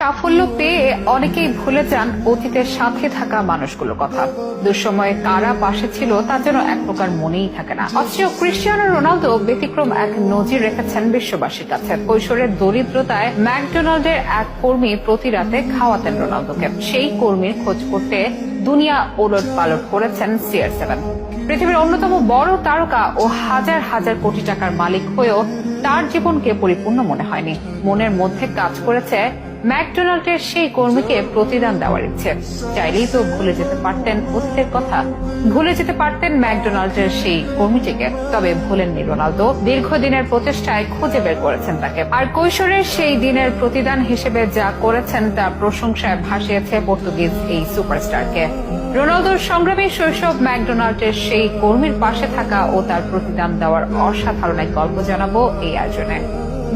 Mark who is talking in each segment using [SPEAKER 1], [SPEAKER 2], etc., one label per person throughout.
[SPEAKER 1] সাফল্য পেয়ে অনেকেই ভুলে যান অতীতের সাথে থাকা মানুষগুলোর কথা। দুঃসময়ে কারা পাশে ছিল তা যেন এক প্রকার মনেই থাকে না। অথচ ক্রিস্টিয়ানো রোনালদো ব্যতিক্রম এক নজির রেখেছেন বিশ্ববাসীর কাছে। কৈশোরের দরিদ্রতায় ম্যাকডোনাল্ডের এক কর্মী প্রতি রাতে খাওয়াতেন রোনালদোকে। সেই কর্মীর খোঁজ করতে দুনিয়া ওলট পালট করেছেন CR7। পৃথিবীর অন্যতম বড় তারকা ও হাজার হাজার কোটি টাকার মালিক হয়েও তার জীবনকে পরিপূর্ণ মনে হয়নি। মনের মধ্যে কাজ করেছে ম্যাকডোনাল্ডের সেই কর্মীকে প্রতিদান দেওয়ার ইচ্ছে। চাইলেই তো ভুলে যেতে পারতেন অতীতের কথা, ভুলে যেতে পারতেন ম্যাকডোনাল্ডের সেই কর্মীটিকে। তবে ভুলেননি রোনালদো। দীর্ঘদিনের প্রচেষ্টায় খুঁজে বের করেছেন তাকে। আর কৈশোরের সেই দিনের প্রতিদান হিসেবে যা করেছেন তা প্রশংসায় ভাসিয়েছে পর্তুগিজ এই সুপারস্টারকে। রোনালদোর সংগ্রামী শৈশব, ম্যাকডোনাল্ডের সেই কর্মীর পাশে থাকা ও তার প্রতিদান দেওয়ার অসাধারণ এক গল্প জানাবো এই আয়োজনে।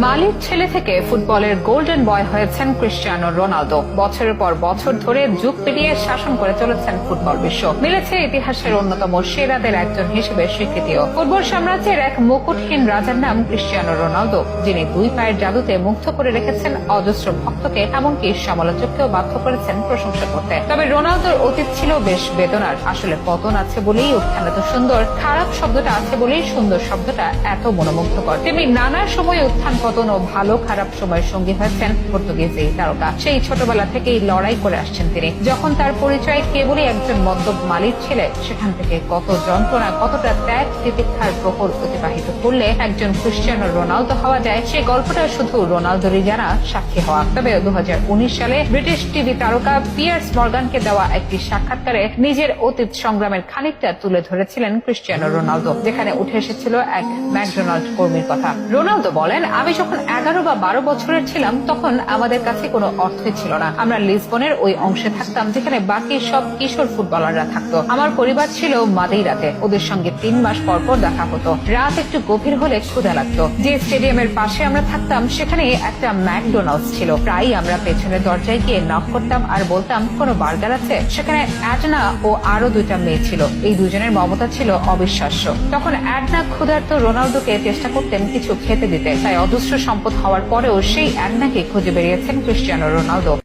[SPEAKER 1] মালির ছেলে থেকে ফুটবলের গোল্ডেন বয় হয়েছেন ক্রিস্টিয়ানো রোনালদো। বছরের পর বছর ধরে যুগ পেরিয়ে শাসন করে চলেছেন ফুটবল বিশ্ব। মিলেছে ইতিহাসের অন্যতম সেরাদের একজন হিসেবে স্বীকৃতিও। ফুটবল সাম্রাজ্যের এক মুকুটহীন রাজার নাম ক্রিস্টিয়ানো রোনালদো, যিনি দুই পায়ের জাদুতে মুগ্ধ করে রেখেছেন অজস্র ভক্তকে, এমনকি সমালোচককেও বাধ্য করেছেন প্রশংসা করতে। তবে রোনালদোর অতীত ছিল বেশ বেদনার। আসলে পতন আছে বলেই উত্থান এত সুন্দর, খারাপ শব্দটা আছে বলেই সুন্দর শব্দটা এত মনোমুগ্ধকর। তেমনি নানা সময় উত্থান পতন ও ভালো খারাপ সময়ের সঙ্গী হয়েছেন পর্তুগিজ এই তারকা। সেই ছোটবেলা থেকেই লড়াই করে আসছেন তিনি। যখন তার পরিচয় কেবলই একজন মদ্যপ মালিক ছেলে, সেখান থেকে কত যন্ত্রণা, কতটা ত্যাগ তিতিক্ষার প্রহর অতিবাহিত করলে একজন ক্রিস্টিয়ানো রোনালদো হওয়া যায়, সেই গল্পটা শুধু রোনালদোরই জানা, সাক্ষী হওয়া। তবে 2019 সালে ব্রিটিশ টিভি তারকা পিয়ার্স মর্গানকে দেওয়া একটি সাক্ষাৎকারে নিজের অতীত সংগ্রামের খানিকটা তুলে ধরেছিলেন ক্রিস্টিয়ানো রোনালদো, যেখানে উঠে এসেছিল এক ম্যাকডোনাল্ড কর্মীর কথা। রোনালদো বলেন, আমি যখন 11 বা 12 বছরের ছিলাম তখন আমাদের কাছে কোনো অর্থই ছিল না। আমরা লিসবনের ওই অংশে থাকতাম যেখানে বাকি সব কিশোর ফুটবলাররা থাকতো। আমার পরিবার ছিল মাদেইরাতে। ওদের সঙ্গে 3 মাস পর পর দেখা হতো। রাত একটু গভীর হলে ক্ষুধা লাগতো। যে স্টেডিয়ামের পাশে আমরা থাকতাম সেখানে একটা ম্যাকডোনাল্ডস ছিল। প্রায়ই আমরা পেছনের দরজায় গিয়ে নক করতাম আর বলতাম, কোনো বার্গার আছে? সেখানে অ্যাডনা ও আরো 2টা মেয়ে ছিল। এই দুজনের মমতা ছিল অবিশ্বাস্য। তখন অ্যাডনা ক্ষুধার্ত রোনালদোকে চেষ্টা করতেন কিছু খেতে দিতে। তাই অজস্র সম্পদ হওয়ার পরেও সেই অ্যাডনাকে খুঁজে বেরিয়েছেন ক্রিস্টিয়ানো রোনালদো।